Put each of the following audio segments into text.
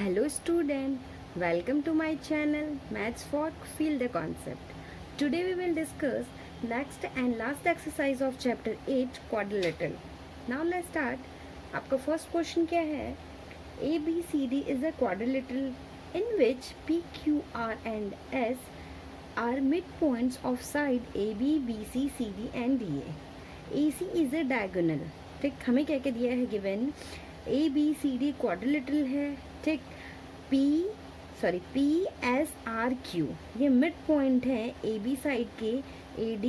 Hello student, welcome to my channel Maths for Feel the Concept. Today we will discuss next and last exercise of chapter 8 quadrilateral. Now let's start. आपका first question क्या है? ABCD is a quadrilateral in which P, Q, R and S are midpoints of side AB, BC, CD and DA. AC is a diagonal. ठीक, हमें क्या क्या दिया है given ABCD quadrilateral है. ठीक, PSRQ ये मिड पॉइंट है ए बी साइड के AD,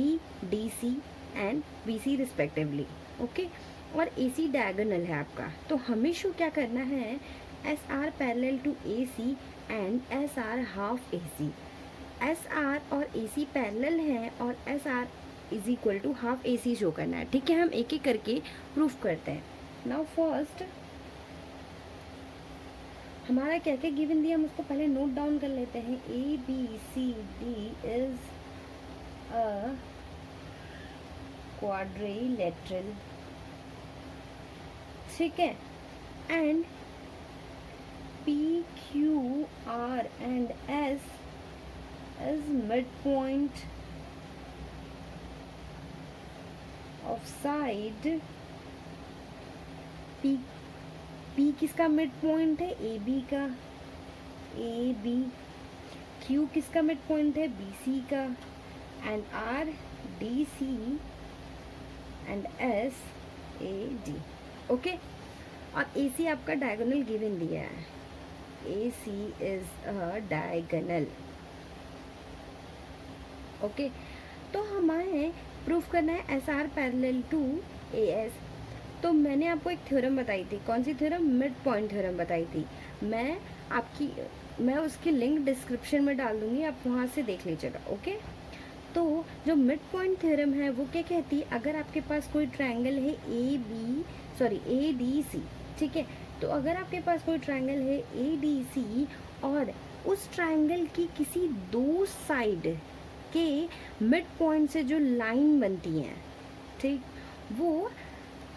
DC and BC respectively. Okay, और AC डायगोनल है आपका. तो हमें शो क्या करना है? SR parallel to AC and SR half AC. SR और AC पैरेलल है और SR is equal to half AC show करना है. ठीक है, हम एक एक करके प्रूफ करते हैं. नाउ फर्स्ट हमारा क्या क्या गिवन दिया हम उसको पहले नोट डाउन कर लेते हैं. ABCD is a quadrilateral. ठीक है, and PQR and S is mid point of side P किसका मिड पॉइंट है? AB का. AB. Q किसका मिड पॉइंट है? BC का. And R DC and S AD. Okay, और AC आपका डायगोनल गिवन दिया है. AC is a diagonal. Okay, तो हमें प्रूफ करना है SR पैरेलल टू AS. तो मैंने आपको एक थ्योरम बताई थी. कौन सी थ्योरम? मिड पॉइंट थ्योरम बताई थी. मैं उसकी लिंक डिस्क्रिप्शन में डाल दूंगी, आप वहाँ से देख लीजिएगा. ओके, तो जो मिड पॉइंट थ्योरम है वो क्या कहती है? अगर आपके पास कोई ट्रायंगल है ADC. ठीक है, तो अगर आपके पास कोई ट्रायंगल है ADC और उस ट्रायंगल की किसी दो साइड के मिड पॉइंट से जो लाइन बनती हैं, ठीक, वो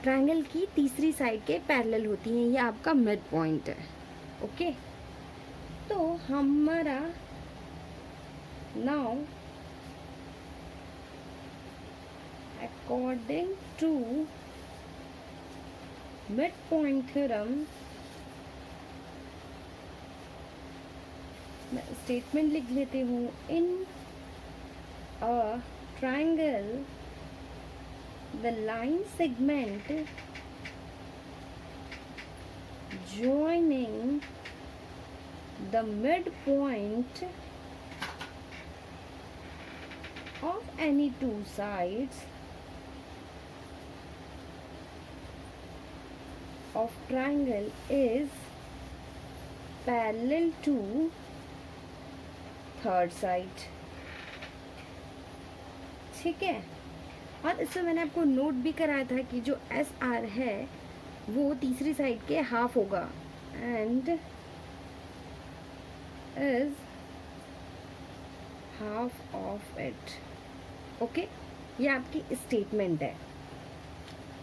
ट्रायंगल की तीसरी साइड के पैरेलल होती हैं. ये आपका मिड पॉइंट है. ओके, तो हमारा now according to mid point theorem, मैं स्टेटमेंट लिख लेती हूँ. In a triangle the line segment joining the midpoint of any two sides of triangle is parallel to third side. ठीक है, और इससे मैंने आपको नोट भी कराया था कि जो SR है वो तीसरी साइड के हाफ होगा and is half of it. Okay, ये आपकी स्टेटमेंट है.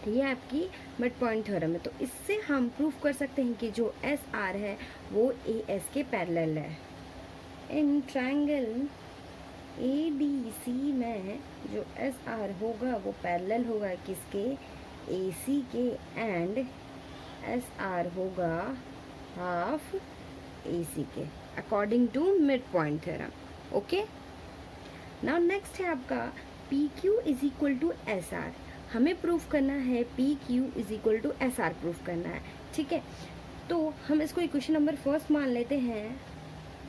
ये आपकी मिड पॉइंट थ्योरम है. तो इससे हम प्रूफ कर सकते हैं कि जो SR है वो AS के पैरेलल है. इन ट्रायंगल ADC में जो SR होगा वो पैरेलल होगा किसके? AC के. एंड SR होगा हाफ AC के according to mid point theorem. Okay, now next है आपका PQ is equal to SR. हमें प्रूफ करना है PQ is equal to SR proof करना है. ठीक है, तो हम इसको इक्वेशन नंबर फर्स्ट मान लेते हैं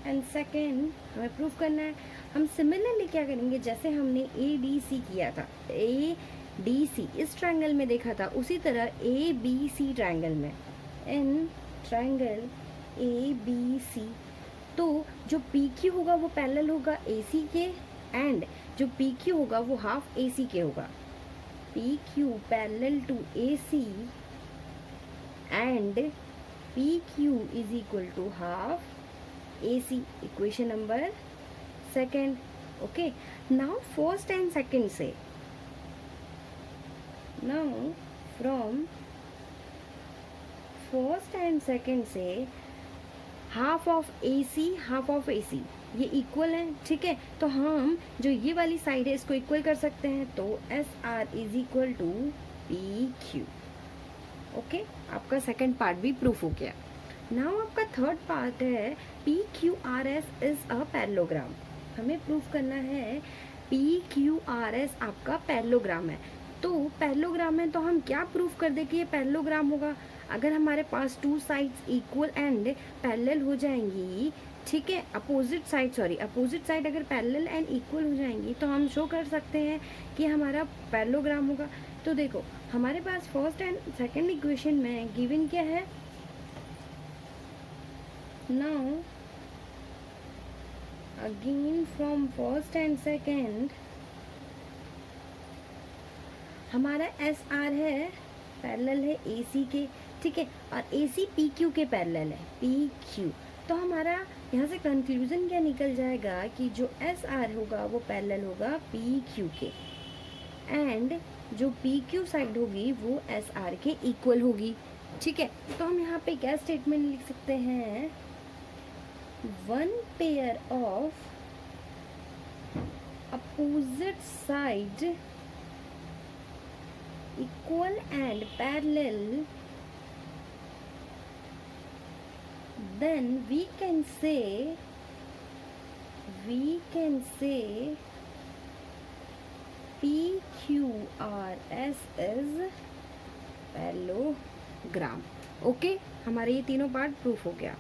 एंड सेकेंड हमें प्रूफ करना है. हम सिमिलरली क्या करेंगे, जैसे हमने ADC किया था, ADC इस ट्रायंगल में देखा था, उसी तरह ABC ट्रायंगल में. इन ट्रायंगल ABC तो जो PQ होगा वो पैरेलल होगा AC के एंड जो PQ होगा वो हाफ AC के होगा. PQ parallel to AC and PQ is equal to half AC. Equation number second. Okay, now first and second से, now from first and second से half of A C, half of A C, ये equal है, ठीक है। तो हम जो ये वाली साइड है इसको इक्वल कर सकते हैं, तो S R is equal to P Q. Okay, आपका सेकंड पार्ट भी प्रूफ हो गया। नाउ आपका थर्ड पार्ट है P Q R S is a parallelogram. हमें प्रूफ करना है पी क्यू आर एस आपका पैरेललोग्राम है। तो पैरेललोग्राम है तो हम क्या प्रूफ कर दे कि ये पैरेललोग्राम होगा? अगर हमारे पास two sides equal and parallel हो जाएंगी, ठीक है, अपोजिट साइड अगर पैरेलल एंड इक्वल हो जाएंगी तो हम शो कर सकते हैं कि हमारा पैरेललोग्राम होगा। तो देखो हमारे पास फर्स्ट एंड सेकंड इक्वेशन में गिवन क्या है? Now again from first and second हमारा एस आर है, पैरेलल है ए सी के, ठीक है, और ए सी पी क्यू के पैरेलल है, पी क्यू। तो हमारा यहाँ से कंक्लूजन क्या निकल जाएगा कि जो एस आर होगा वो पैरेलल होगा पी क्यू के, एंड जो पी क्यू साइड होगी वो एस आर के इक्वल होगी, ठीक है। तो हम यहाँ पे क्या स्टेटमेंट लिख सकते हैं? One pair of opposite side equal and parallel, then we can say PQRS is parallelogram. Okay, हमारे ये तीनों पार्ट प्रूफ हो गया।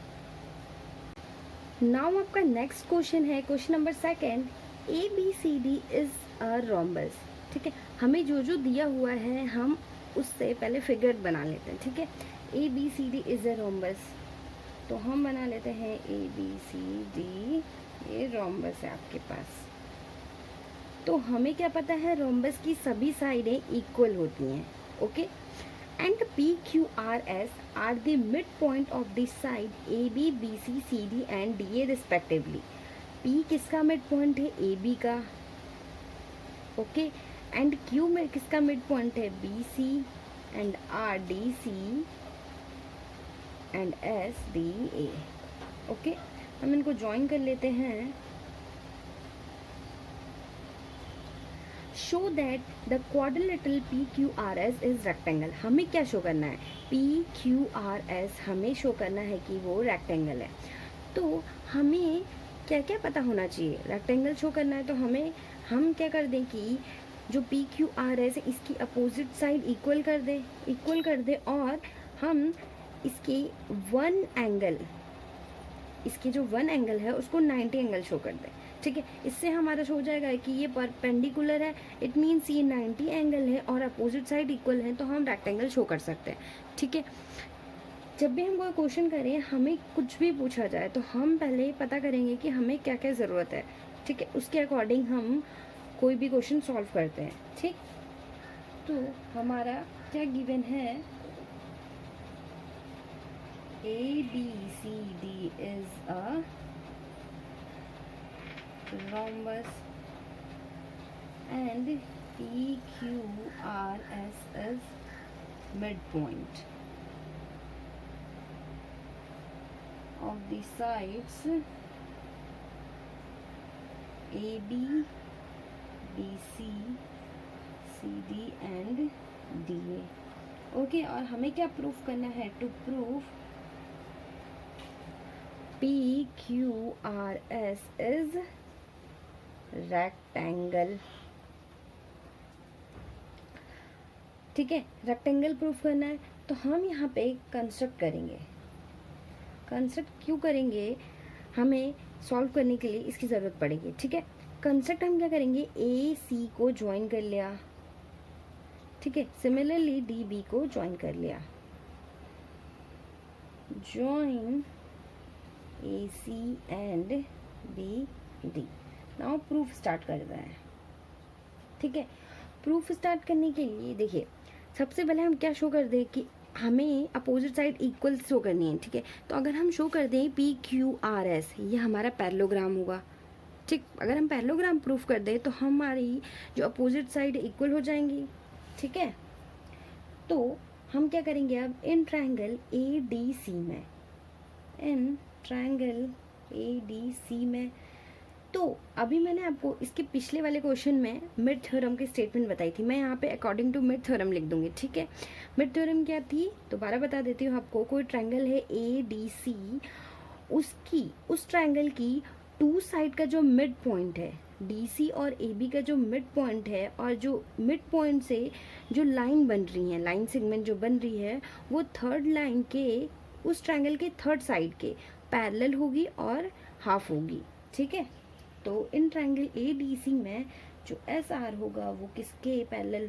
नाउ आपका नेक्स्ट क्वेश्चन है, question number second, ABCD is a rhombus. ठीक है, हमें जो जो दिया हुआ है हम उससे पहले फिगर बना लेते हैं, ठीक है। ABCD इज अ रोम्बस, तो हम बना लेते हैं ABCD, ये रोम्बस है आपके पास। तो हमें क्या पता है, रोम्बस की सभी साइडें इक्वल होती हैं, okay. And PQRS are the mid point of the side AB, BC, CD एंड DA रिस्पेक्टिवली। P किसका मिड पॉइंट है? AB का, ओके। एंड Q में किसका मिड पॉइंट है? BC and R DC and S DA, okay. हम इनको join कर लेते हैं। Show that the quadrilateral PQRS is rectangle. हमें क्या शो करना है? PQRS हमें शो करना है कि वो रेक्टेंगल है। तो हमें क्या क्या पता होना चाहिए? रेक्टेंगल शो करना है तो हम क्या कर दें कि जो PQRS है इसकी अपोजिट साइड इक्वल कर दे और हम इसके जो वन एंगल है उसको 90 एंगल शो कर दें, ठीक है। इससे हमारा शो हो जाएगा कि ये परपेंडिकुलर है, इट मीन्स ये 90 एंगल है और अपोजिट साइड इक्वल है, तो हम रेक्टेंगल शो कर सकते हैं, ठीक है। जब भी हम कोई क्वेश्चन करें, हमें कुछ भी पूछा जाए तो हम पहले पता करेंगे कि हमें क्या क्या ज़रूरत है, ठीक है। उसके अकॉर्डिंग हम कोई भी क्वेश्चन सॉल्व करते हैं, ठीक। तो हमारा क्या गिवन है? ABCD is a rhombus and PQRS is midpoint of the sides AB, BC, CD and DA, okay. और हमें क्या प्रूफ करना है? To proof PQRS is rectangle, ठीक है। रेक्टेंगल प्रूफ करना है तो हम यहाँ पे कंस्ट्रक्ट करेंगे। कंस्ट्रक्ट क्यों करेंगे? हमें सॉल्व करने के लिए इसकी ज़रूरत पड़ेगी, ठीक है। कंस्ट्रक्ट हम क्या करेंगे? AC को ज्वाइन कर लिया, ठीक है। सिमिलरली DB को ज्वाइन कर लिया, join AC and BD। Now proof start कर रहा है, ठीक है। प्रूफ स्टार्ट करने के लिए देखिए, सबसे पहले हम क्या शो कर दें कि हमें अपोजिट साइड इक्वल शो करनी है, ठीक है। तो अगर हम शो कर दें PQRS, ये हमारा पैरेललोग्राम होगा, ठीक। अगर हम पैरेललोग्राम प्रूफ कर दें तो हमारी जो अपोजिट साइड इक्वल हो जाएंगी, ठीक है। तो हम क्या करेंगे अब? इन ट्रायंगल ADC में, इन ट्रायंगल ADC में। तो अभी मैंने आपको इसके पिछले वाले क्वेश्चन में मिड थ्योरम की स्टेटमेंट बताई थी, मैं यहाँ पे अकॉर्डिंग टू मिड थ्योरम लिख दूंगी, ठीक है। मिड थ्योरम क्या थी दोबारा बता देती हूँ आपको। कोई ट्रायंगल है ADC, उसकी उस ट्रायंगल की टू साइड का जो मिड पॉइंट है, DC और AB का जो मिड पॉइंट है, और जो मिड पॉइंट से जो लाइन बन रही है, लाइन सेगमेंट जो बन रही है, वो थर्ड लाइन के उस ट्रायंगल के थर्ड साइड के पैरेलल होगी और हाफ होगी, ठीक है। तो इन ट्रायंगल ADC में जो SR होगा वो किसके parallel,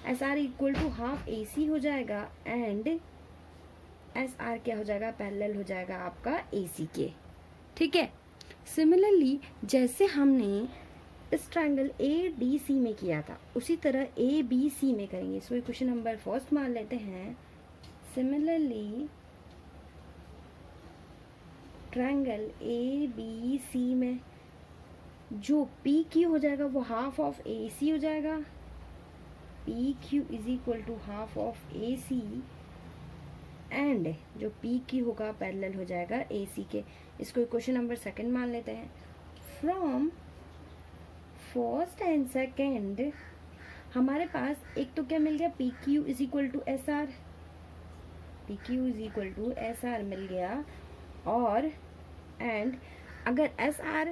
SR equal to half AC हो जाएगा, एंड SR क्या हो जाएगा, पैरेलल हो जाएगा आपका AC के, ठीक है। सिमिलरली जैसे हमने इस ट्रायंगल ADC में किया था, उसी तरह ABC में करेंगे। सो क्वेश्चन नंबर फर्स्ट मान लेते हैं। सिमिलरली ट्रायंगल ABC में जो PQ हो जाएगा वो हाफ ऑफ AC हो जाएगा। PQ is equal to half of AC, and जो PQ होगा पैरेलल हो जाएगा AC के। इसको क्वेश्चन नंबर सेकंड मान लेते हैं। फ्रॉम फर्स्ट एंड सेकंड हमारे पास एक तो क्या मिल गया, PQ is equal to SR, PQ is equal to SR मिल गया, और एंड अगर SR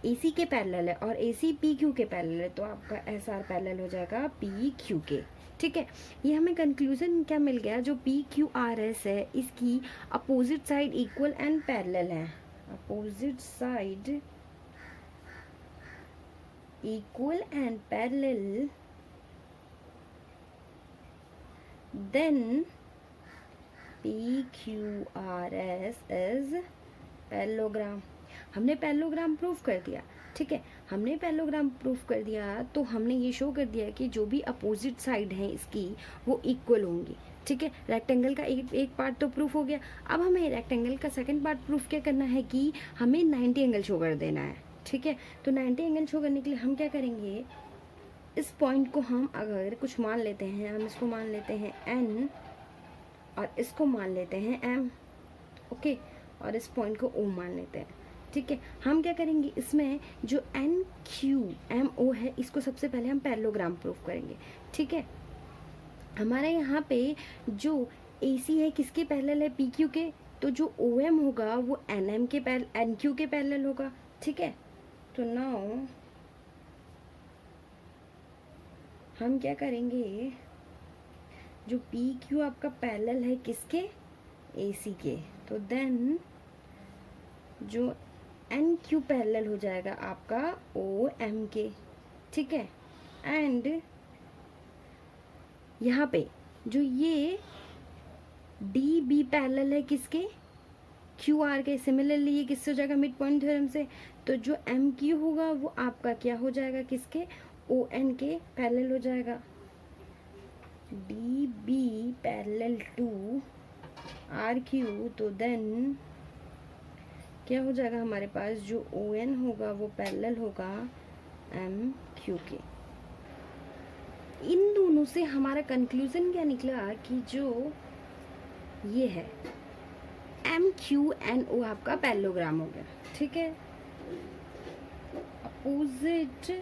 AC के पैरेलल है और AC PQ के पैरेलल है तो आपका SR पैरेलल हो जाएगा PQ के, ठीक है। ये हमें कंक्लूजन क्या मिल गया, जो PQRS है इसकी opposite side equal and parallel है, opposite side equal and parallel, then PQRS is parallelogram. हमने पैरेललोग्राम प्रूफ कर दिया, ठीक है। हमने पैरेललोग्राम प्रूफ कर दिया तो हमने ये शो कर दिया कि जो भी अपोजिट साइड है इसकी वो इक्वल होंगी, ठीक है। रेक्टेंगल का एक पार्ट तो प्रूफ हो गया। अब हमें रेक्टेंगल का सेकंड पार्ट प्रूफ क्या करना है कि हमें 90 एंगल शो कर देना है, ठीक है। तो 90 एंगल शो करने के लिए हम क्या करेंगे, इस पॉइंट को हम अगर कुछ मान लेते हैं, हम इसको मान लेते हैं N और इसको मान लेते हैं M, ओके, और इस पॉइंट को O मान लेते हैं, ठीक है। हम क्या करेंगे, इसमें जो NQMO है इसको सबसे पहले हम पैरेललोग्राम प्रूफ करेंगे, ठीक है। हमारे यहाँ पे जो AC है किसके पैरेलल है, PQ के, तो जो OM होगा वो NQ के पैरेलल होगा, ठीक है। तो नाउ हम क्या करेंगे, जो PQ आपका पैरेलल है किसके, AC के, तो देन जो NQ पैरेलल हो जाएगा आपका OM के, ठीक है। एंड यहाँ पे जो ये DB पैरेलल है किसके, QR के। सिमिलरली ये किससे हो जाएगा, मिड पॉइंट थ्योरम से। तो जो MQ होगा वो आपका क्या हो जाएगा, किसके, ON के पैरेलल हो जाएगा। DB पैरेलल टू RQ, तो देन क्या हो जाएगा हमारे पास, जो ON होगा वो पैरेलल होगा MQ के। इन दोनों से हमारा कंक्लूजन क्या निकला कि जो ये है MQNO आपका पैरेललोग्राम हो गया, ठीक है। Opposite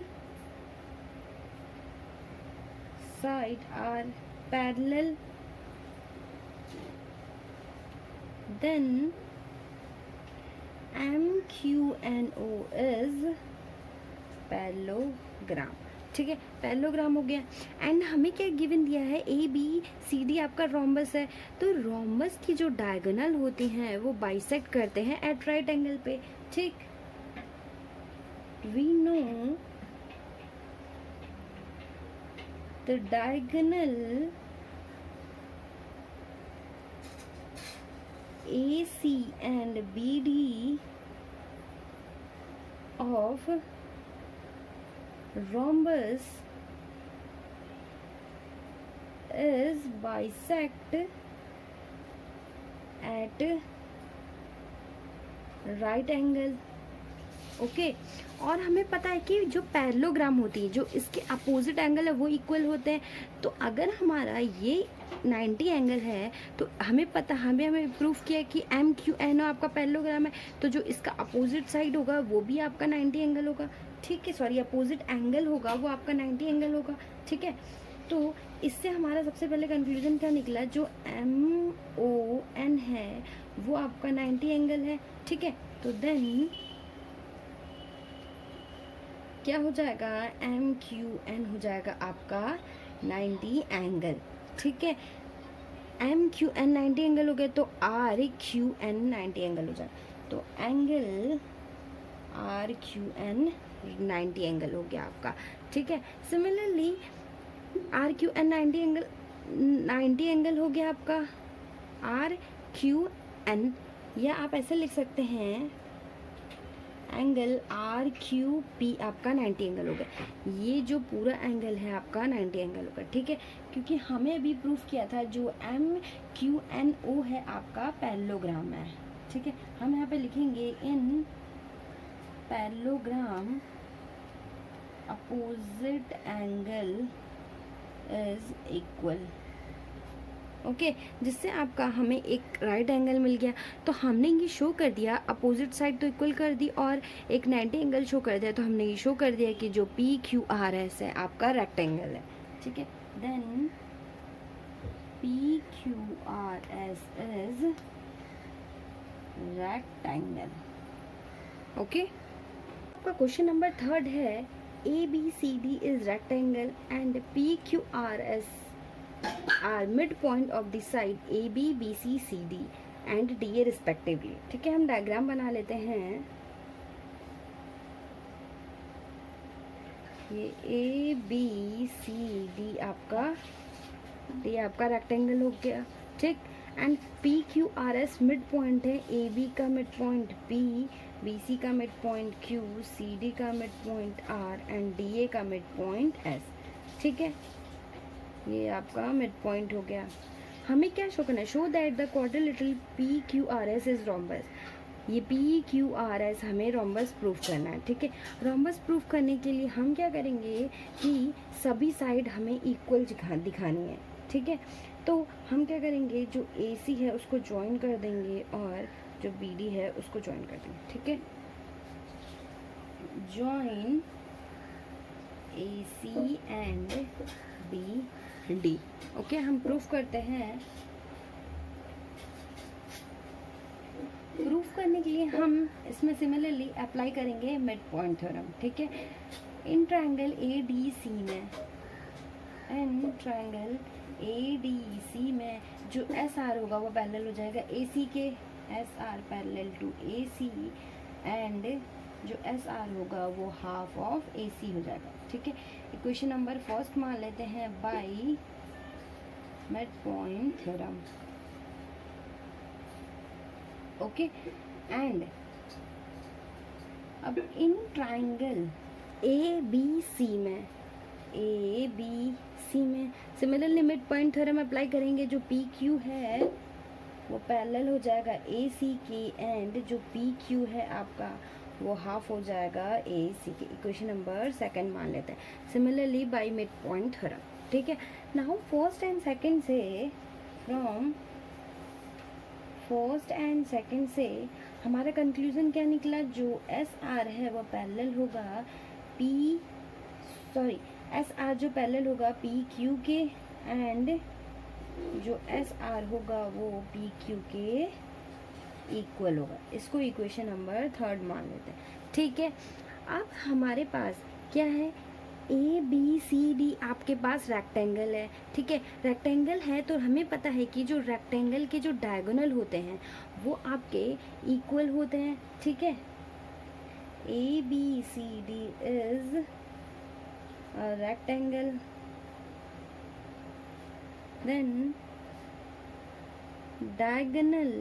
side are parallel, then MQNO is parallelogram, ठीक है। पैरेललोग्राम हो गया। एंड हमें क्या गिवन दिया है, ABCD आपका रोम्बस है, तो रोम्बस की जो डायगोनल होती हैं वो बाइसेक्ट करते हैं एट राइट एंगल पे, ठीक। We know the diagonal AC and BD of rhombus is bisect at right angle, okay. और हमें पता है कि जो पैरेललोग्राम होती है, जो इसके अपोजिट एंगल है वो इक्वल होते हैं। तो अगर हमारा ये 90 एंगल है तो हमें प्रूफ किया कि एम क्यू एन आपका पैरेललोग्राम है, तो जो इसका अपोजिट साइड होगा वो भी आपका 90 एंगल होगा। ठीक है, सॉरी, अपोजिट एंगल होगा वो आपका 90 एंगल होगा। ठीक है, तो इससे हमारा सबसे पहले कंक्लूजन क्या निकला, जो एम ओ एन है वो आपका 90 एंगल है। ठीक है, तो देन क्या हो जाएगा, एम क्यू एन हो जाएगा आपका 90 एंगल। ठीक है, एम क्यू एन 90 एंगल हो गया तो आर क्यू एन 90 एंगल हो जाएगा। तो angle R Q N 90 angle हो गया आपका। ठीक है, similarly R Q N 90 angle हो गया आपका आर क्यू एन, या आप ऐसे लिख सकते हैं एंगल आर क्यू पी आपका 90 एंगल हो गया। ये जो पूरा एंगल है आपका 90 एंगल होगा। ठीक है, क्योंकि हमें अभी प्रूफ किया था जो एम क्यू एन ओ है आपका पैरेललोग्राम है। ठीक है, हम यहाँ पे लिखेंगे इन parallelogram opposite angle is equal. Okay, जिससे आपका हमें एक राइट एंगल मिल गया। तो हमने ये शो कर दिया, अपोजिट साइड तो इक्वल कर दी और एक 90 एंगल शो कर दिया। तो हमने ये शो कर दिया कि जो पी क्यू आर एस है आपका रेक्टेंगल है। ठीक है, then P Q R S is rectangle. Okay, आपका क्वेश्चन नंबर 3 है A B C D is rectangle and P Q R S are midpoint of the side AB, BC, CD and DA respectively। ठीक है, हम diagram बना लेते हैं। ये A B C D आपका रेक्टेंगल हो गया। ठीक, and P Q R S mid point है, ए बी का mid point B, B C का mid point Q, C D का mid point R and D A का मिड पॉइंट एस। ठीक है, ये आपका मिड पॉइंट हो गया। हमें क्या शो करना है, show that the quadrilateral P Q R S is rhombus. ये पी क्यू आर एस हमें रोम्बस प्रूफ करना है। ठीक है, रोम्बस प्रूफ करने के लिए हम क्या करेंगे कि सभी साइड हमें इक्वल दिखानी है। ठीक है, तो हम क्या करेंगे, जो ए सी है उसको ज्वाइन कर देंगे और जो बी डी है उसको ज्वाइन कर देंगे। ठीक है, join A C and B D. Okay, हम प्रूफ करते हैं। प्रूफ करने के लिए हम इसमें सिमिलरली अप्लाई करेंगे मिड पॉइंट थ्योरम। ठीक है, in triangle A D C में जो एस आर होगा वो पैरेलल हो जाएगा ए सी के, S R parallel to A C, and जो एस आर होगा वो हाफ ऑफ ए सी हो जाएगा। ठीक है, इक्वेशन नंबर फर्स्ट मान लेते हैं by mid point theorem. Okay, and अब इन ट्राइंगल ए बी सी में similarly mid point theorem apply करेंगे। जो पी क्यू है वो पैरेलल हो जाएगा ए सी के, एंड जो पी क्यू है आपका वो हाफ हो जाएगा ए सी के। इक्वेशन नंबर सेकंड मान लेते हैं similarly by mid point theorem. ठीक है, नाउ फर्स्ट एंड सेकंड से, फ्रॉम फर्स्ट एंड सेकंड से हमारा कंक्लूजन क्या निकला, जो एस आर है वो पैरेलल होगा एस आर जो पैरेलल होगा पी क्यू के, एंड जो एस आर होगा वो पी क्यू के इक्वल होगा। इसको इक्वेशन नंबर थर्ड मान लेते हैं। ठीक है, अब हमारे पास क्या है, ए बी सी डी आपके पास रेक्टेंगल है। ठीक है, रेक्टेंगल है तो हमें पता है कि जो रेक्टेंगल के जो डायगोनल होते हैं वो आपके इक्वल होते हैं। ठीक है, A B C D is a rectangle, then diagonal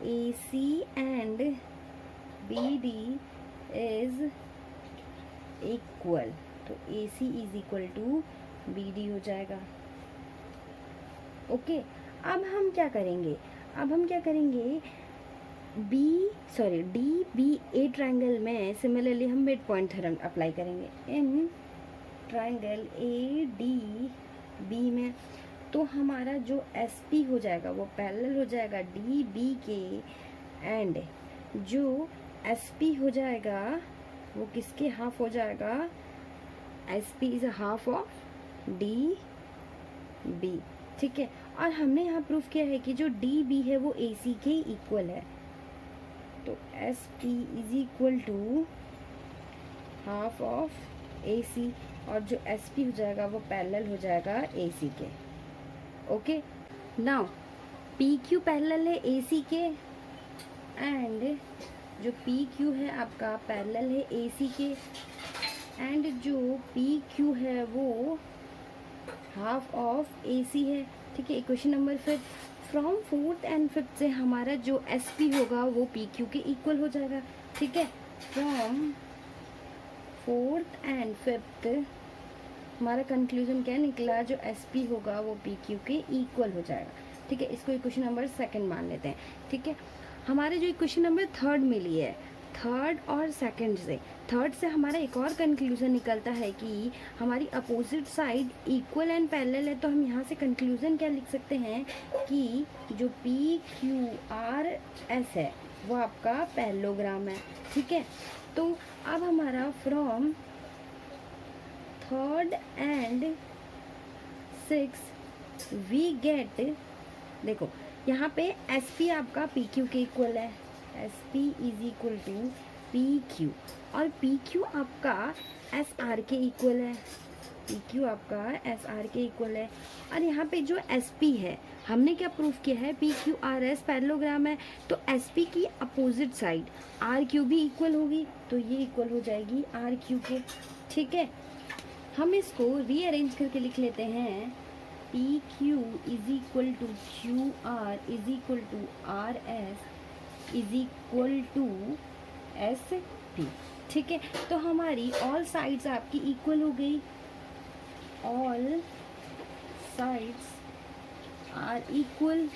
AC and BD is equal, तो AC is equal to BD हो जाएगा। ओके, अब हम क्या करेंगे, डी बी ए ट्राइंगल में सिमिलरली हम मिड पॉइंट थ्योरम अप्लाई करेंगे in triangle A D B में। तो हमारा जो एस पी हो जाएगा वो पैरेलल हो जाएगा डी बी के, एंड जो एस पी हो जाएगा वो किसके हाफ हो जाएगा, S P is a half of D B. ठीक है, और हमने यहाँ प्रूफ किया है कि जो डी बी है वो ए सी के इक्वल है, तो S P is equal to half of A C, और जो एस पी हो जाएगा वो पैरेलल हो जाएगा ए सी के। Okay, now P Q parallel है ए सी के, एंड जो पी क्यू है आपका पैरेलल है ए सी के, एंड जो पी क्यू है वो हाफ ऑफ ए सी है। ठीक है, question number 5, from fourth and fifth से हमारा जो एस पी होगा वो पी क्यू के इक्वल हो जाएगा। ठीक है, फ्रॉम फोर्थ एंड फिफ्थ हमारा कंक्लूजन क्या निकला, जो एस पी होगा वो पी क्यू के इक्वल हो जाएगा। ठीक है, इसको इक्वेशन नंबर 2 मान लेते हैं। ठीक है, हमारे जो इक्वेशन नंबर 3 मिली है, थर्ड और सेकंड से, थर्ड से हमारा एक और कंक्लूजन निकलता है कि हमारी opposite side equal and parallel है। तो हम यहाँ से कंक्लूजन क्या लिख सकते हैं कि जो पी क्यू आर एस है वो आपका पैरेललोग्राम है। ठीक है, तो अब हमारा from third and 6 we get, देखो यहाँ पे एस पी आपका पी क्यू के इक्वल है, S P is equal to P Q, और पी क्यू आपका एस आर के इक्वल है, पी क्यू आपका एस आर के इक्वल है। और यहाँ पे जो एस पी है हमने क्या प्रूफ किया है, P Q R S parallelogram है, तो एस पी की अपोजिट साइड आर क्यू भी इक्वल होगी, तो ये इक्वल हो जाएगी आर क्यू के। ठीक है, हम इसको रीअरेंज करके लिख लेते हैं, P Q is equal to Q R is equal to R S is equal to S P. ठीक है, तो हमारी ऑल साइड्स आपकी इक्वल हो गई, ऑल साइड्स आर इक्वल।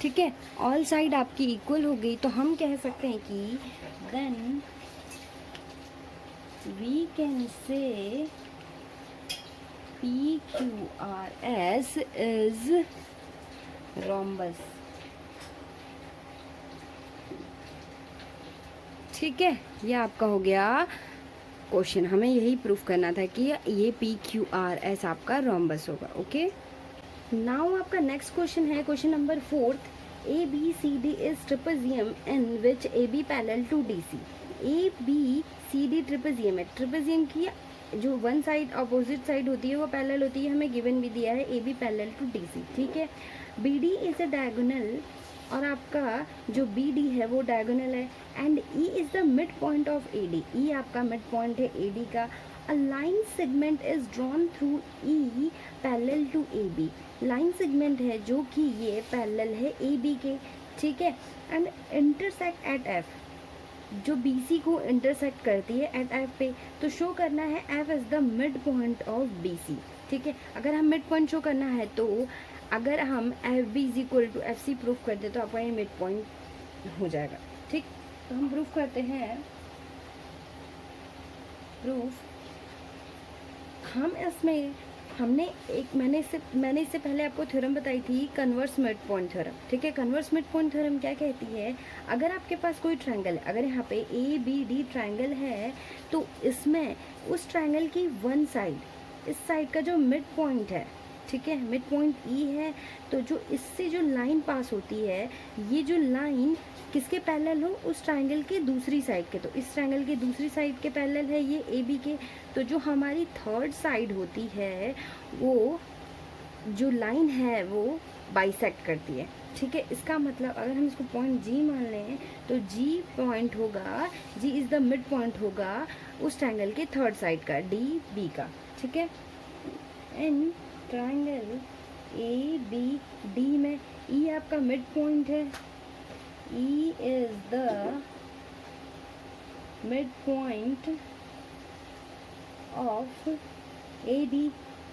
ठीक है, ऑल साइड आपकी इक्वल हो गई, तो हम कह सकते हैं कि then we can say P Q R S is rhombus. ठीक है, ये आपका हो गया क्वेश्चन। हमें यही प्रूफ करना था कि ये पी क्यू आर एस आपका रोम्बस होगा। ओके, नाउ आपका नेक्स्ट क्वेश्चन है question number 4, A B C D is trapezium in which A B parallel to D C. A B C D trapezium है, trapezium की जो one side opposite side होती है वो parallel होती है, हमें गिवन भी दिया है A B parallel to D C. ठीक है, B D is a diagonal, और आपका जो बी डी है वो डायगोनल है, and E is the mid point of A D, E आपका मिड पॉइंट है ए डी का। A line segment is drawn through E parallel to A B, line segment है जो कि ये पैरेलल है ए बी के। ठीक है, एंड इंटरसेक्ट एट एफ, जो बी सी को इंटरसेक्ट करती है एट एफ पे, तो शो करना है F is the mid point of B C. ठीक है, अगर हम मिड पॉइंट शो करना है तो अगर हम F B is equal to F C proof कर दे तो आपका ये मिड पॉइंट हो जाएगा। ठीक, तो हम प्रूफ करते हैं, प्रूफ हम इसमें मैंने इससे पहले आपको थ्योरम बताई थी, कन्वर्स मिड पॉइंट थ्योरम। ठीक है, कन्वर्स मिड पॉइंट थ्योरम क्या कहती है, अगर आपके पास कोई ट्रायंगल है, अगर यहाँ पे ए बी डी ट्रायंगल है, तो इसमें उस ट्रायंगल की वन साइड, इस साइड का जो मिड पॉइंट है, ठीक है, मिड पॉइंट ई है, तो जो इससे जो लाइन पास होती है, ये जो लाइन किसके पैरेलल हो, उस ट्रायंगल के दूसरी साइड के, तो इस ट्रायंगल के दूसरी साइड के पैरेलल है ये ए बी के। तो जो हमारी थर्ड साइड होती है वो जो लाइन है वो बाइसेक्ट करती है। ठीक है, इसका मतलब अगर हम इसको पॉइंट जी मान लें तो जी पॉइंट होगा, G is the mid point होगा उस ट्रायंगल के थर्ड साइड का, डी बी का। ठीक है, in triangle A B D में ई आपका मिड पॉइंट है, E is the mid point of A B.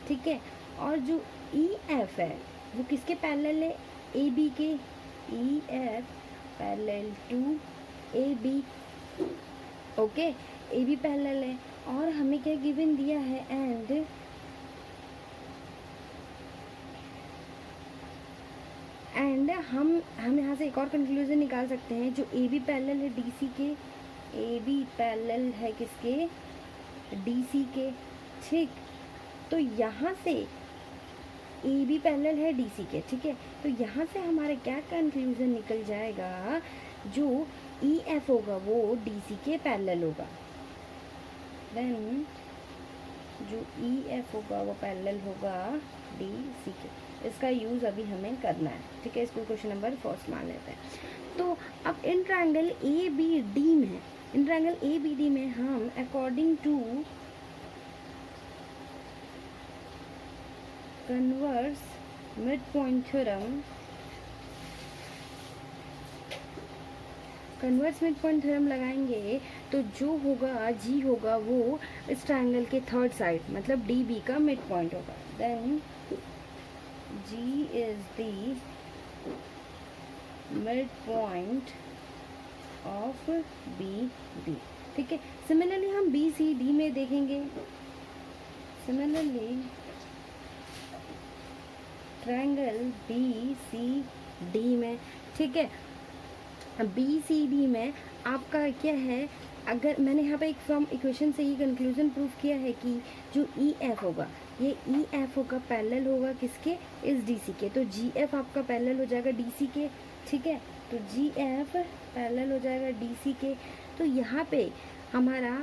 ठीक है, और जो ई एफ है वो किसके पैरेलल है, ए बी के। E F parallel to A B. Okay, A B parallel है और हमें क्या गिवन दिया है, एंड हम यहाँ से एक और कंक्लूजन निकाल सकते हैं, जो ए बी पैरेलल है डी सी के, ए बी पैरेलल है किसके, डी सी के। ठीक, तो यहाँ से ए बी पैरेलल है डी सी के, ठीक है। तो यहाँ से हमारा क्या कंक्लूजन निकल जाएगा, जो ई एफ होगा वो डी सी के पैरेलल होगा। देन जो ई एफ होगा वो पैरेलल होगा डी सी के। इसका यूज़ अभी हमें करना है, ठीक है। इसको क्वेश्चन नंबर फर्स्ट मान लेते हैं। तो अब इन ट्रायंगल ए बी डी में, इन ट्रायंगल ए बी डी में हम according to converse mid point theorem, converse mid point theorem लगाएंगे तो जो होगा जी होगा वो इस ट्रायंगल के थर्ड साइड, मतलब डी बी का मिड पॉइंट होगा। Then G is the midpoint of BD, ठीक है। सिमिलरली हम BCD में देखेंगे, सिमिलरली ट्रायंगल BCD में, ठीक है। BCD में आपका क्या है, अगर मैंने यहाँ पे एक फ्रॉम इक्वेशन से ही कंक्लूजन प्रूफ किया है कि जो ई एफ होगा, ये ई एफ होगा पैरेलल होगा किसके, इस डी सी के। तो जी एफ आपका पैरेलल हो जाएगा डी सी के, ठीक है। तो जी एफ पैरेलल हो जाएगा डी सी के। तो यहाँ पे हमारा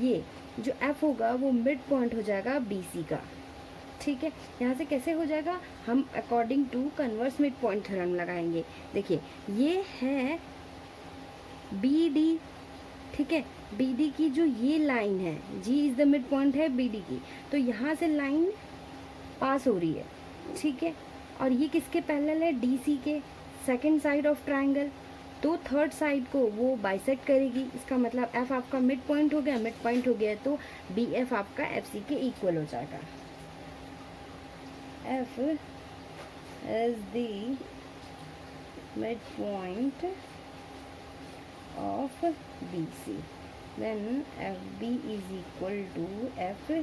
ये जो एफ होगा वो मिड पॉइंट हो जाएगा बी सी का, ठीक है। यहाँ से कैसे हो जाएगा, हम according to converse mid point theorem लगाएंगे। देखिए ये है बी डी, ठीक है। बी डी की जो ये लाइन है, जी इज द मिड पॉइंट है बी डी की, तो यहाँ से लाइन पास हो रही है, ठीक है। और ये किसके पैरेलल है, डी सी के, सेकंड साइड ऑफ ट्रायंगल। तो थर्ड साइड को वो बाइसेक्ट करेगी, इसका मतलब एफ आपका मिड पॉइंट हो गया, मिड पॉइंट हो गया तो बी एफ आपका एफ सी के इक्वल हो जाएगा। F is the mid point of BC, then FB is equal to FC,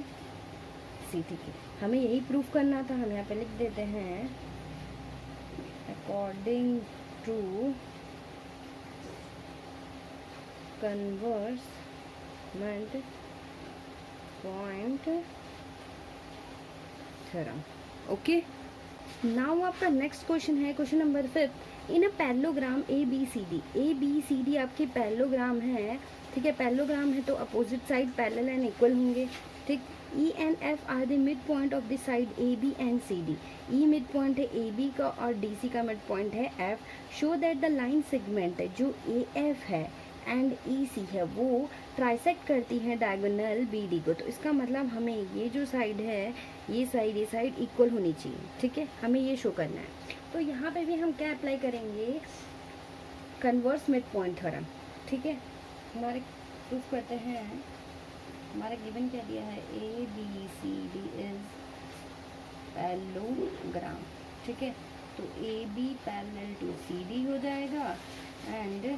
ठीक है। हमें यही प्रूफ करना था, हम यहाँ पे लिख देते हैं according to converse mid point theorem। Okay, now आपका नेक्स्ट क्वेश्चन है, question number 5। In a parallelogram A B C D आपके पैरेललोग्राम है, ठीक है। पैरेललोग्राम है तो opposite side parallel and equal होंगे, ठीक। E and F are the mid point of the side A B and C D. E mid point है A B का और डी सी का मिड पॉइंट है F. Show that the line segment जो A F है and E सी है वो trisect करती है डायगोनल बी डी को। तो इसका मतलब हमें ये जो साइड है, ये साइड इक्वल होनी चाहिए, ठीक है। हमें ये शो करना है। तो यहाँ पे भी हम क्या अप्लाई करेंगे, कन्वर्स मिड पॉइंट थ्योरम, ठीक है। हमारे प्रूफ करते हैं, हमारा गिवन क्या दिया है, A B C D is parallelogram, ठीक है। तो A B parallel to C D हो जाएगा एंड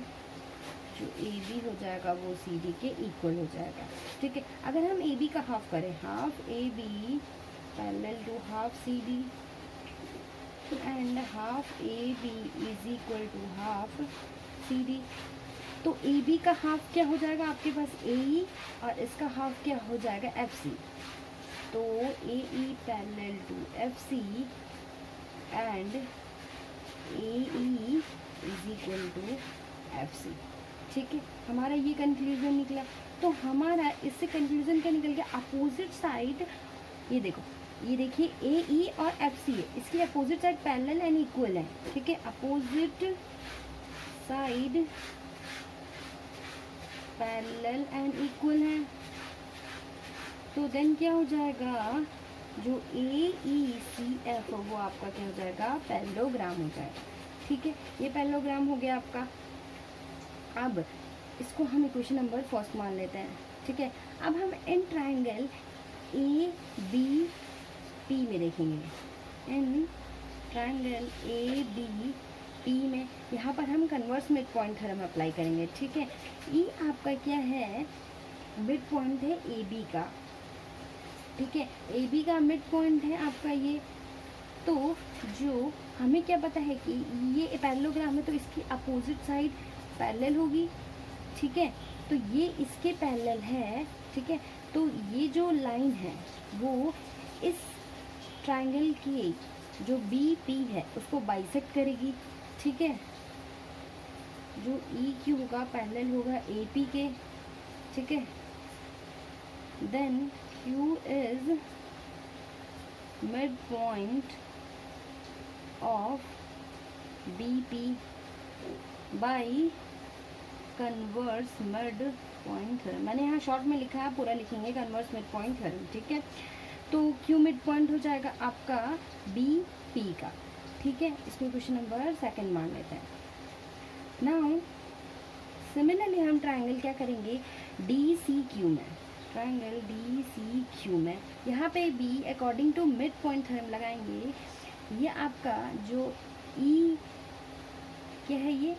जो ए बी हो जाएगा वो सी डी के इक्वल हो जाएगा, ठीक है। अगर हम ए बी का हाफ करें, half A B parallel to half C D and half A B is equal to half C D. तो ए बी का हाफ क्या हो जाएगा आपके पास, ए ई, और इसका हाफ क्या हो जाएगा, एफ सी। तो A E parallel to F C and A E is equal to F C, ठीक है। हमारा ये कंक्लूजन निकला। तो हमारा इससे कंक्लूजन क्या निकल गया, अपोजिट साइड, ये देखो, ये देखिए ए ई और एफ सी है, इसकी opposite side parallel and equal है, ठीक है। Opposite side parallel and equal है, तो देन क्या हो जाएगा, जो ए ई सी एफ वो आपका क्या हो जाएगा, पैरेललोग्राम हो जाएगा, ठीक है। ये पैरेललोग्राम हो गया आपका। अब इसको हम इक्वेशन नंबर फर्स्ट मान लेते हैं, ठीक है। अब हम in triangle A B P में देखेंगे, in triangle A B P में, यहाँ पर हम converse mid point theorem apply करेंगे, ठीक है। ई आपका क्या है, मिड पॉइंट है ए बी का, ठीक है, ए बी का मिड पॉइंट है आपका ये। तो जो हमें क्या पता है कि ये पैरेललोग्राम है तो इसकी अपोजिट साइड पैरेलल होगी, ठीक है। तो ये इसके पैरेलल है, ठीक है। तो ये जो लाइन है वो इस ट्रायंगल की जो बी पी है उसको बाइसेक्ट करेगी, ठीक है। जो ई क्यू होगा पैरेलल होगा ए पी के, ठीक है। Then Q is mid point of B P by converse mid point theorem. मैंने यहाँ शॉर्ट में लिखा है, पूरा लिखेंगे कन्वर्स मिड पॉइंट थ्योरम, ठीक है। तो क्यू मिड पॉइंट हो जाएगा आपका बी पी का, ठीक है। इसमें क्वेश्चन नंबर सेकंड मान लेते हैं। नाउ सिमिलरली हम ट्रायंगल क्या करेंगे, डी सी क्यू में, ट्रायंगल डी सी क्यू में यहाँ पे बी according to mid point theorem लगाएंगे। ये आपका जो ई क्या है, ये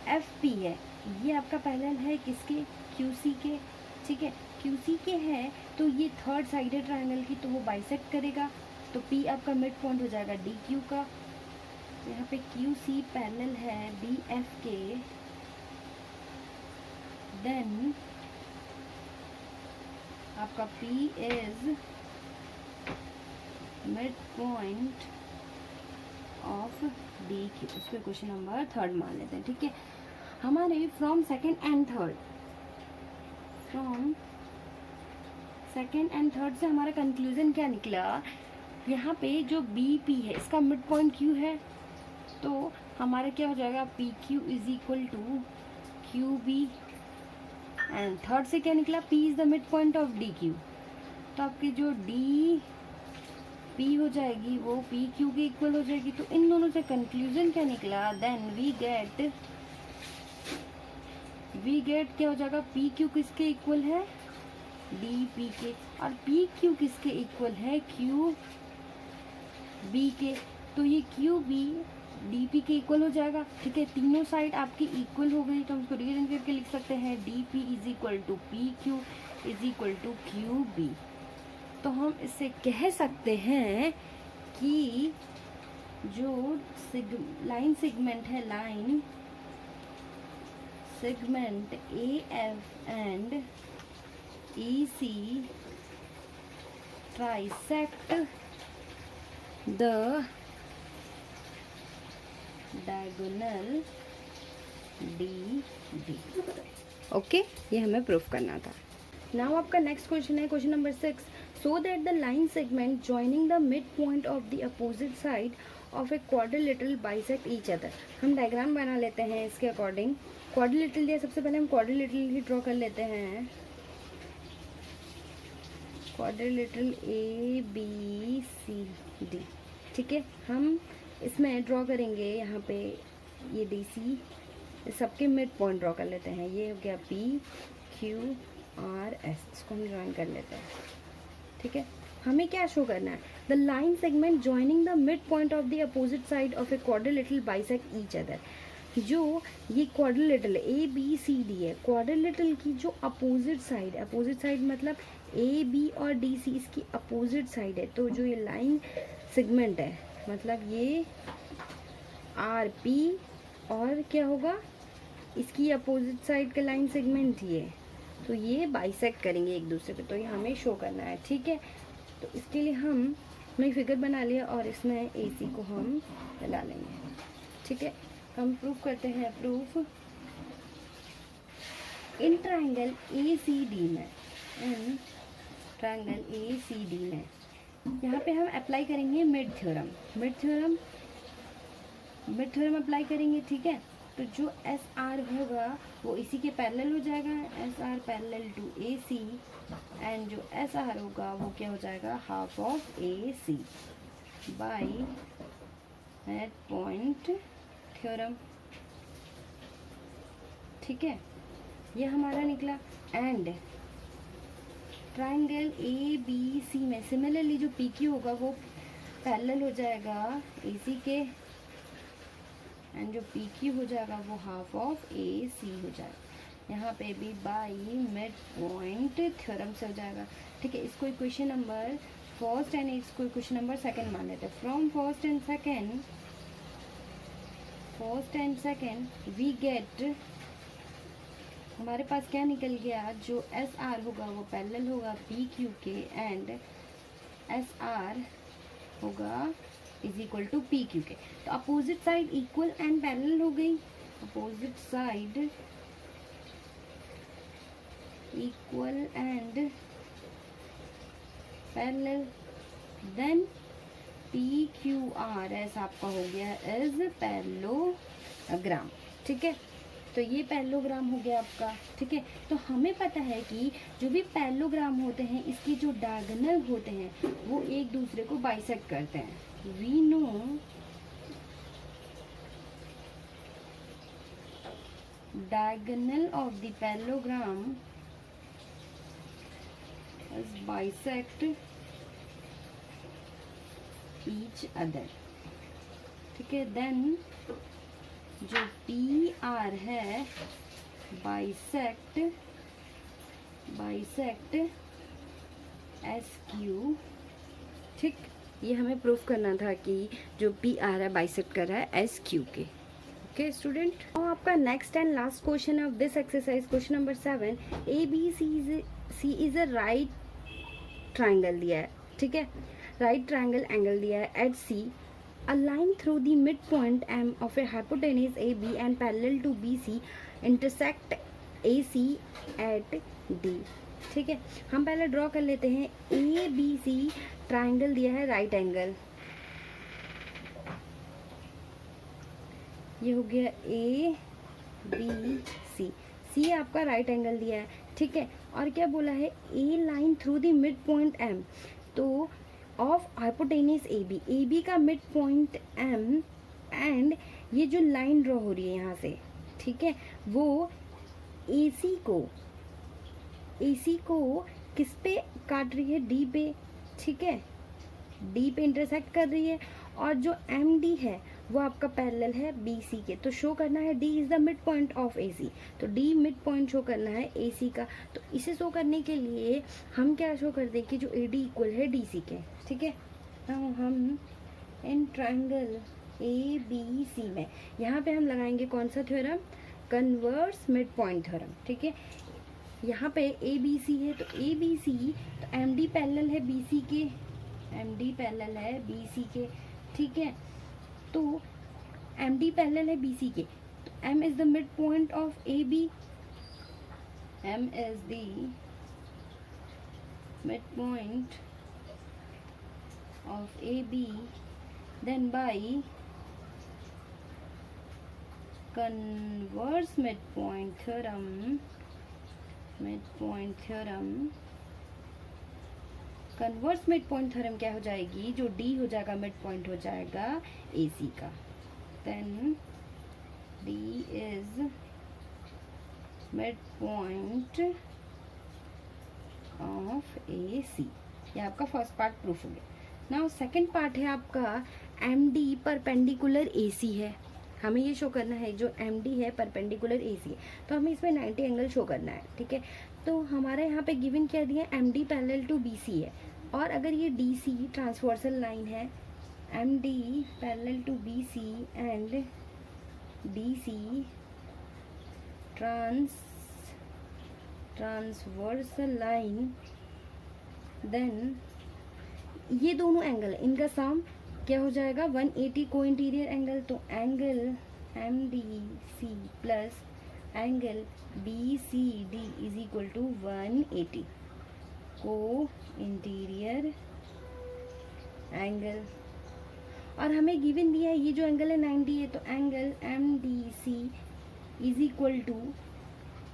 एफ पी है, ये आपका पैरेलल है किसके, क्यू सी के, ठीक है। क्यू सी के है तो ये थर्ड साइड है ट्रायंगल की, तो वो बाइसेक्ट करेगा। तो पी आपका मिड पॉइंट हो जाएगा डी क्यू का। यहाँ पे क्यू सी पैरेलल है बी एफ के। देन आपका P is mid point of D Q. उसको क्वेश्चन नंबर थर्ड मान लेते हैं, ठीक है। हमारे from second and third, from second and third से हमारा कंक्लूजन क्या निकला, यहाँ पे जो बी पी है इसका मिड पॉइंट क्यू है, तो हमारा क्या हो जाएगा, P Q is equal to Q B. And third से क्या निकला, P is the mid point of D Q. तो आपकी जो डी पी हो जाएगी वो पी क्यू के इक्वल हो जाएगी। तो इन दोनों से कंक्लूजन क्या निकला, देन वी गेट क्या हो जाएगा, पी क्यू किसके इक्वल है, डी पी के, और पी क्यू किसके इक्वल है, क्यू बी के। तो ये क्यू बी डी पी के इक्वल हो जाएगा, ठीक है। तीनों साइड आपकी इक्वल हो गई, तो हम इसको रीअरेंज करके लिख सकते हैं D P is equal to P Q is equal to Q B. तो हम इससे कह सकते हैं कि जो लाइन सेगमेंट है, line segment A F and E C trisect the diagonal D D. Okay, ये हमें प्रूफ करना था। नाउ आपका नेक्स्ट क्वेश्चन है, question number 6। Show that the line segment joining the mid point of the opposite side of a quadrilateral bisect each other. हम diagram बना लेते हैं इसके अकॉर्डिंग। क्वाड्रिलेटरल दिया, सबसे पहले हम क्वाड्रिलेटरल ही ड्रॉ कर लेते हैं। Quadrilateral A B C D, ठीक है। हम इसमें ड्रॉ करेंगे, यहाँ पे ये डी सी, सबके मिड पॉइंट ड्रॉ कर लेते हैं। ये हो गया पी क्यू आर एस, इसको हम ज्वाइन कर लेते हैं, ठीक है। हमें क्या शो करना है, the line segment joining the mid point of the opposite side of a quadrilateral bisect each other. जो ये quadrilateral A B C D है, क्वाड्रिलेटरल की जो अपोजिट साइड, अपोजिट साइड मतलब ए बी और डी सी इसकी अपोजिट साइड है। तो जो ये लाइन सेगमेंट है मतलब ये आर पी और क्या होगा, इसकी अपोजिट साइड का लाइन सेगमेंट ये, तो ये बाइसेक्ट करेंगे एक दूसरे पे। तो ये हमें शो करना है, ठीक है। तो इसके लिए हमने फिगर बना लिया और इसमें ए सी को हम लगा लेंगे, ठीक है। हम प्रूफ करते हैं, proof in triangle A C D में, इन ट्रायंगल ए सी डी में यहाँ पे हम अप्लाई करेंगे mid theorem, mid theorem apply करेंगे, ठीक है। तो जो एस आर होगा वो इसी के पैरेलल हो जाएगा, S R parallel to A C, and जो एस आर होगा वो क्या हो जाएगा, half of A C by mid point theorem, ठीक है। ये हमारा निकला। And triangle A B C में सिमिलरली जो पी क्यू होगा वो पैरेलल हो जाएगा ए सी के, एंड जो एस आर होगा वो क्या हो जाएगा, half of A C by mid point theorem, ठीक है। ये हमारा निकला। And triangle A B C में सिमिलरली जो पी क्यू होगा वो पैरेलल हो जाएगा ए सी के, एंड जो एस आर होगा वो क्या हो जाएगा, half of A C by mid point theorem, ठीक है। ये हमारा निकला। एंड जो पी क्यू हो जाएगा वो हाफ ऑफ ए सी हो जाएगा। यहाँ पे भी बाई मिड पॉइंट थ्योरम से हो जाएगा। ठीक है, इसको इक्वेशन नंबर फर्स्ट एंड इसको इक्वेशन नंबर सेकंड मान लेते हैं। From first and second we get, हमारे पास क्या निकल गया, जो एस आर होगा वो पैरेलल होगा पी क्यू के, एंड एस आर होगा is equal to P Q के। तो opposite side equal and parallel हो गई, opposite side equal and parallel, then P Q R S आपका हो गया एज पैरेललोग्राम। ठीक है, तो ये पैरेललोग्राम हो गया आपका। ठीक है, तो हमें पता है कि जो भी पैरेललोग्राम होते हैं इसके जो डायगोनल होते हैं वो एक दूसरे को बाइसेक्ट करते हैं। We know diagonal of the parallelogram is bisect each other. ठीक है, देन जो पी आर है बाइसेक्ट एस क्यू। ठीक, ये हमें प्रूफ करना था कि जो पी आर है बाइसेक्ट कर रहा है एस क्यू के। ओके स्टूडेंट, और आपका next and last question of this exercise, question number 7, A B C is a right triangle दिया है। ठीक है, राइट ट्राइंगल एंगल दिया है at C, a line through the midpoint M of a hypotenuse AB and parallel to BC intersect AC at D। ठीक है, हम पहले ड्रॉ कर लेते हैं। ए बी सी ट्राइंगल दिया है राइट एंगल, ये हो गया ए बी सी, सी आपका राइट एंगल दिया है। ठीक है, और क्या बोला है, A line through the mid point M, तो ऑफ हाइपोटेनियस ए बी का मिड पॉइंट एम, एंड ये जो लाइन ड्रॉ हो रही है यहाँ से, ठीक है, वो ए सी को किस पे काट रही है, डी पे। ठीक है, डी पे इंटरसेक्ट कर रही है, और जो एम डी है वो आपका पैरेलल है बी सी के। तो शो करना है D is the mid point of A C, तो डी मिड पॉइंट शो करना है ए सी का। तो इसे शो करने के लिए हम क्या शो कर दें कि जो ए डी इक्वल है डी सी के। ठीक है, तो हम इन ट्राइंगल ए बी सी में यहाँ पे हम लगाएंगे कौन सा theorem, converse mid point theorem. ठीक है, यहाँ पे ए बी सी है, तो ए बी सी, तो एम डी पैरेलल है बी सी के, एम डी पैरेलल है बी सी के। ठीक है, तो एम डी पैरेलल है बी सी के, तो M is the mid point of A B, M is the mid point of AB, then by converse midpoint theorem converse mid point theorem क्या हो जाएगी, जो D हो जाएगा मिड पॉइंट हो जाएगा AC का, देन D इज मिड पॉइंट ऑफ AC। ये आपका फर्स्ट पार्ट प्रूफ हो गया। नाउ सेकंड पार्ट है आपका एम डी परपेंडिकुलर ए सी है। हमें ये शो करना है जो एम डी है परपेंडिकुलर ए सी है, तो हमें इसमें 90 एंगल शो करना है। ठीक है, तो हमारे यहाँ पे गिवन क्या दिया, M D parallel to B C है, और अगर ये डी सी ट्रांसवर्सल लाइन है, M D parallel to B C and D C transversal line, then ये दोनों एंगल इनका सम क्या हो जाएगा, 180 को इंटीरियर एंगल। तो angle M D C plus angle B C D is equal to 180 co-interior angle, और हमें given दिया है ये जो एंगल है 90 है, तो angle M D C is equal to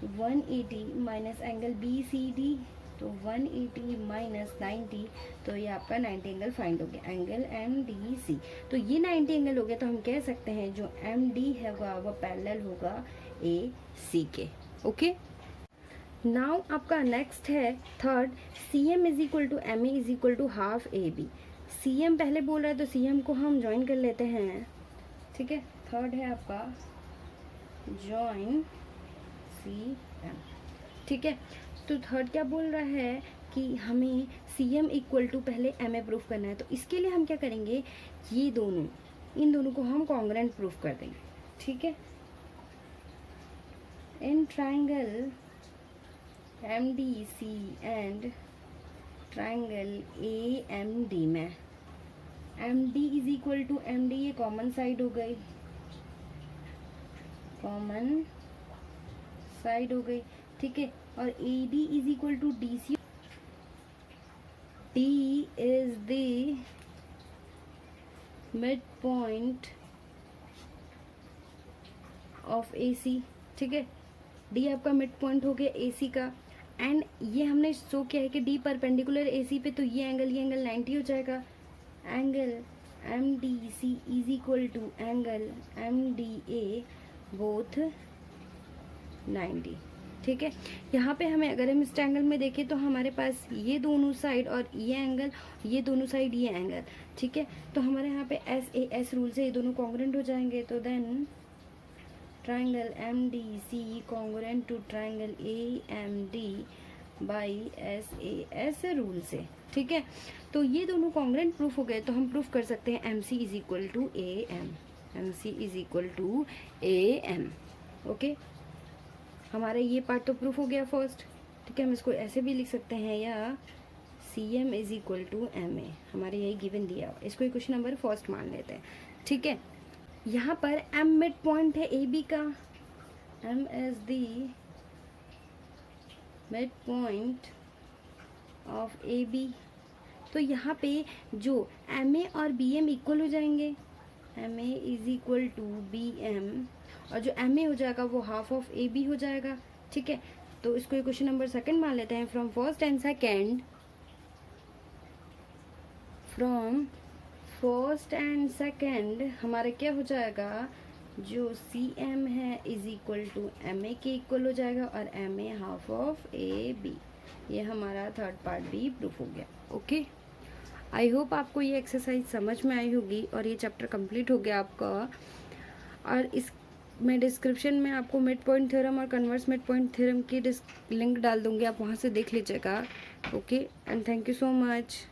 180 minus angle B C D, तो 180 माइनस 90, तो ये आपका 90 एंगल फाइंड हो गया, एंगल एम डी सी। तो ये 90 एंगल हो गया, तो हम कह सकते हैं जो एम डी है वो पैरेलल होगा ए सी के। ओके, नाउ आपका नेक्स्ट है third, C M is equal to M A is equal to half A B. C M पहले बोल रहा है, तो सी एम को हम ज्वाइन कर लेते हैं। ठीक है, थर्ड है आपका जॉइन सी एम। ठीक है, तो थर्ड क्या बोल रहा है कि हमें सी एम इक्वल टू पहले एम ए प्रूफ करना है। तो इसके लिए हम क्या करेंगे, ये दोनों, इन दोनों को हम कॉन्ग्रुएंट प्रूफ कर देंगे। ठीक है, इन triangle M D C and triangle A M D में M D is equal to M D, ये कॉमन साइड हो गई, कॉमन साइड हो गई। ठीक है, और A D is equal to D C, D is the mid point of A C. ठीक है, डी आपका मिड पॉइंट हो गया ए सी का, एंड ये हमने शो किया है कि डी परपेंडिकुलर ए सी पे, तो ये एंगल 90 हो जाएगा। Angle M D C is equal to angle M D A both 90। ठीक है, यहाँ पे हमें अगर हम इस ट्रायंगल में देखें तो हमारे पास ये दोनों साइड और ये एंगल, ये दोनों साइड ये एंगल। ठीक है, तो हमारे यहाँ पे एस ए एस रूल से ये दोनों कॉन्ग्रुएंट हो जाएंगे। तो then triangle M D C congruent to triangle A M D by S A S rule से। ठीक है, तो ये दोनों कॉन्ग्रुएंट प्रूफ हो गए, तो हम प्रूफ कर सकते हैं M C is equal to A M, M C is equal to A M. Okay, हमारा ये पार्ट तो प्रूफ हो गया फर्स्ट। ठीक है, हम इसको ऐसे भी लिख सकते हैं, या C M is equal to M A, हमारे यही गिवन दिया, इसको ही क्वेश्चन नंबर फर्स्ट मान लेते हैं। ठीक है, यहाँ पर एम मिड पॉइंट है ए बी का, M is the mid point of A B. तो यहाँ पे जो एम ए और बी एम इक्वल हो जाएंगे, M A is equal to B M, और जो एम ए हो जाएगा वो हाफ ऑफ ए बी हो जाएगा। ठीक है, तो इसको क्वेश्चन नंबर सेकंड मान लेते हैं। From first and second, from first and second हमारा क्या हो जाएगा, जो सी एम है is equal to M A के इक्वल हो जाएगा, और M A half of A B. ये हमारा थर्ड पार्ट भी प्रूफ हो गया। ओके, आई होप आपको ये एक्सरसाइज समझ में आई होगी और ये चैप्टर कंप्लीट हो गया आपका। और इस मैं डिस्क्रिप्शन में आपको मिड पॉइंट थ्योरम और कन्वर्स मिड पॉइंट थ्योरम की लिंक डाल दूँगी, आप वहाँ से देख लीजिएगा। Okay, and thank you so much.